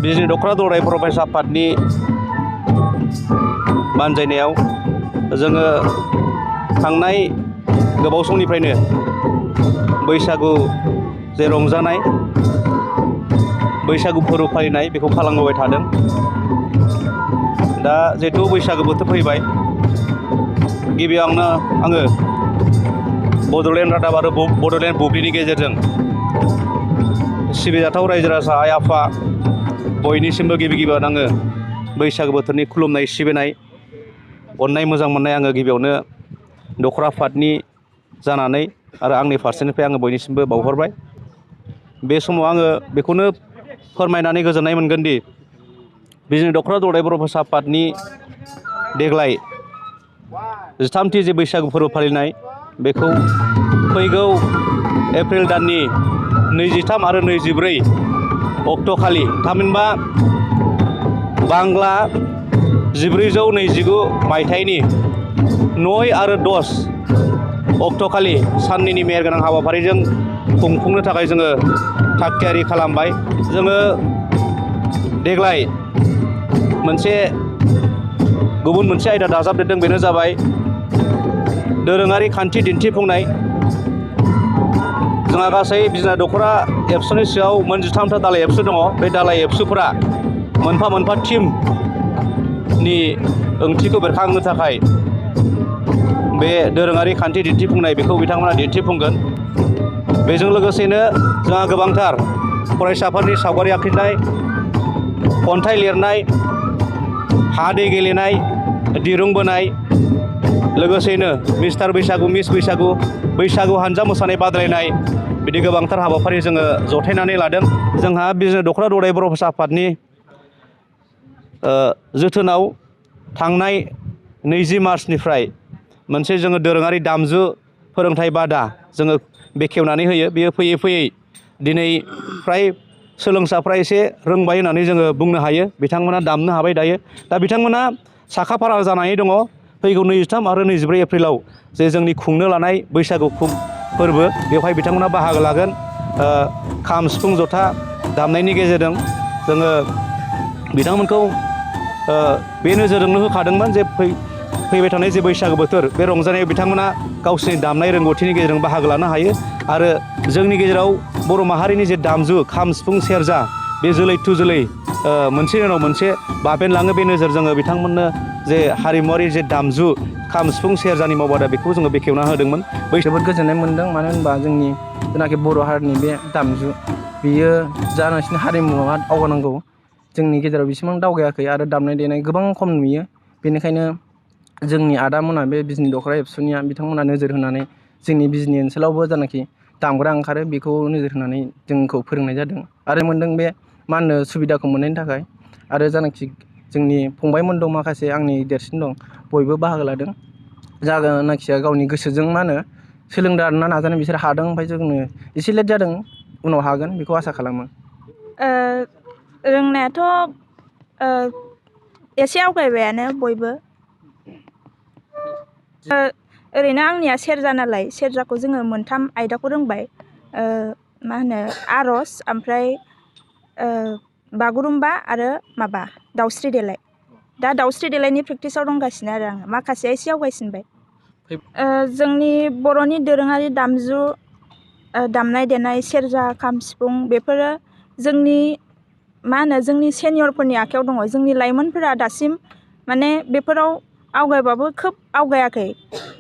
बिजनि दख'रा दौराय बर' फरायसा आफादनि बानजायनायाव जोङो थांनाय गोबाव समनिफ्रायनो बैसागु जे रंजानाय बैसागु फोरबो फालिनाय बेखौ खालामबोबाय थादों। दा जिहेथु बैसागु बोथोर फैबाय, गिबियावनो आङो बड'लेण्ड रादाब आरो बड'लेण्ड बुब्लिनि गेजेरजों सिबिजाथाव रायजो राजा आइ आफा बयनिसिमबो गिबियावनो आङो बैसागु बोथोरनि खुलुमनाय सिबिनाय अननाय मोजां मोननाय आङो गिबियावनो दख'रा आफादनि जानानै आरो आंनि फारसेनिफ्राय आङो बयनिसिमबो बावहरबाय। बे समाव आङो बेखौनो फोरमायनानै गोजोननाय मोनगोन दि बिजनि दख'रा दौराय बर' फरायसा आफादनि देग्लाय 13थि जे बैसागु फोरबो फालिनाय बेखौ फैगौ एप्रिल दाननि 23 आरो 24 अक्ट'खालि, थामहिनबा बांला 1429 मायथाइनि 9 आरो 10 अक्ट'खालि साननैनि मेहेरगोनां हाबाफारिजों खुंफुंनो थाखाय जोङो थागथियारि खालामबाय। जोङो देग्लाय गुबुन मोनसे आयदा दाजाबदेरदों, बेनो जाबाय दोरोङारि खान्थि दिन्थिफुंनाय। जोंहा गासै बिजनि दख'रा एबसुनि सिङाव मोन 13था दालाइ एबसु दङ। बे दालाइ एबसुफोरा मोनफा मोनफा टीमनि ओंथिखौ बेरखांहोनो थाखाय बे दोरोङारि खान्थि दिन्थिफुंनाय बेखौ बिथांमोना दिन्थिफुंगोन। बेजों लोगोसेनो जोंहा गोबांथार फरायसाफोरनि सावगारि आखिनाय, खन्थाइ लिरनाय, हा दै गेलेनाय, दिरुं बोनाय, लोगोसेनो मिस्टार बैसागु, मिस बैसागु, बैसागु हानजा मोसानाय बादायलायनाय, बिदि गोबांथार हाबाफारि जोङो जथायनानै लादों। जोंहा बिजनि दख'रा दौराय बर' फरायसा आफादनि जोथोनाव थांनाय 20 मार्चनिफ्राय मोनसे जोङो दोरोङारि दामजु फोरोंथाइ बादा जोङो बेखेवनानै होयो। बेयो फैयै फैयै दिनै फ्राय सोलोंसाफ्रा एसे रोंबाय होननानै जोङो बुंनो हायो। बिथांमोना दामनो हाबाय दायो। दा बिथांमोना साखाफारा जानानै दङ। फैगौ 23 आरो 24 एप्रिलाव जे जोंनि खुंनो लानाय बैसागु फोरबो, बेवहाय बिथांमोना बाहागो लागोन। खाम, सिफुं, जथा दामनायनि गेजेरजों जोङो बिथांमोनखौ बे नोजोरजोंनो होखादोंमोन जे फैबाय थानाय जे बैसागु बोथोर, बे रंजानायाव बिथांमोना गावसोरनि दामनाय रोंगौथिनि गेजेरजों बाहागो लानो हायो आरो जोंनि गेजेराव बर' माहारिनि जे दामजु खाम, सिफुं, सेरजा, बे जोलै टु जोलै मोनसेनि उनाव मोनसे बाबेनलाङो। बे नोजोर जोङो बिथांमोननो जे हारिमुवारि जे दामजु खाम, सिफुं, सेरजानि मावबादा बेखौ जोङो बेखेवना होदोंमोन। जोबोद गोजोननाय मोनदों, मानो होनबा जोंनि जेनाखि बर' हारिनि बे दामजु, बियो जा नोंसिनि हारिमुवा दावगानांगौ, जोंनि गेजेराव बेसिबां दावगायाखै आरो दामनाय देनाय गोबां खम नुयो। बेनिखायनो जोंनि आदामोना बे बिजनि दख'रा एबसुनिया बिथांमोना नोजोर होनानै जोंनि बिजनि ओनसोलावबो जानाखि दामग्रा ओंखारो बेखौ नोजोर होनानै जोंखौ फोरोंनाय जादों आरो मोनदों बे सुबिदाखौ मोननायनि थाखाय। आरो जानाखि जोंनि फंबायमोन दं, माखासे आंनि देरसिन दं, बयबो बाहागो लादों। जानाखिया गावनि गोसोजों सोलोंदों आरो नाजानाय, बिसोर हादों। ओमफ्राय जोंनो एसे लेट जादों, उनाव हागोन बेखौ आसा खालामो। रोंनायाथ' एसे आवगायबायानो बयबो। ओरैनो आंनिया सेरजा नालाय, सेरजाखौ जोङो 3 आयदाखौ रोंबाय। आर'ज, ओमफ्राय बागुरुम्बा आरो दाउस्रि देलाय। दा दाउस्रि देलायनि प्रेक्टिसाव दंगासिनो आरो आङो, माखासेया एसे आवगायसिनबाय। जोंनि बर'नि दोरोङारि दामजु दामनाय देनाय सेरजा, खाम, सिफुं, बेफोरो जोंनि जोंनि सेनियरफोरनि आखायाव दङ। जोंनि लाइमोनफोरा दासिम बेफोराव आवगायबाबो खोब आवगायाखै।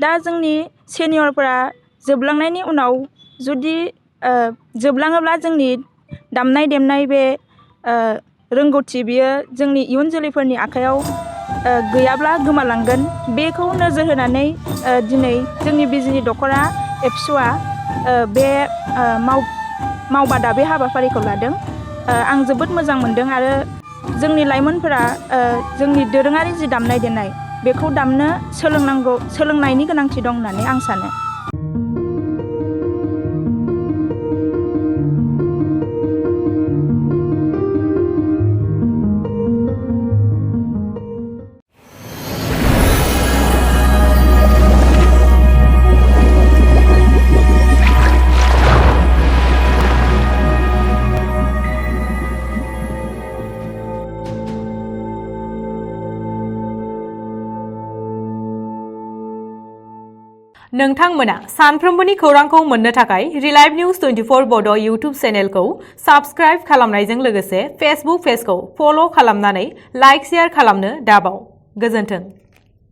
दा जोंनि सेनियरफोरा जोबलांनायनि उनाव जुदि जोबलाङोब्ला जोंनि दामनाय देनाय बे रोंगौथि, बियो जोंनि इयुन जोलैफोरनि आखायाव गैयाब्ला गोमालांगोन। बेखौ नोजोर होनानै दिनै जोंनि बिजनि दख'रा एबसुआ बे मावबादा, बे हाबाफारिखौ लादों। आं जोबोद मोजां मोनदों आरो जोंनि लाइमोनफोरा जोंनि दोरोङारि जि दामनाय देनाय बेखौ दामनो सोलोंनायनि गोनांथि दं होननानै आं सानो। नोंथांमोना सानफ्रोमबोनि खौरांखौ मोननो थाखाय रिलाइभ निउज 24 बड' इउटुब चेनेलखौ साबस्क्राइब खालामनायजों लोगोसे फेसबुक पेजखौ फल' खालामनानै लाइक शेयार खालामनो दाबाव। गोजोन्थों।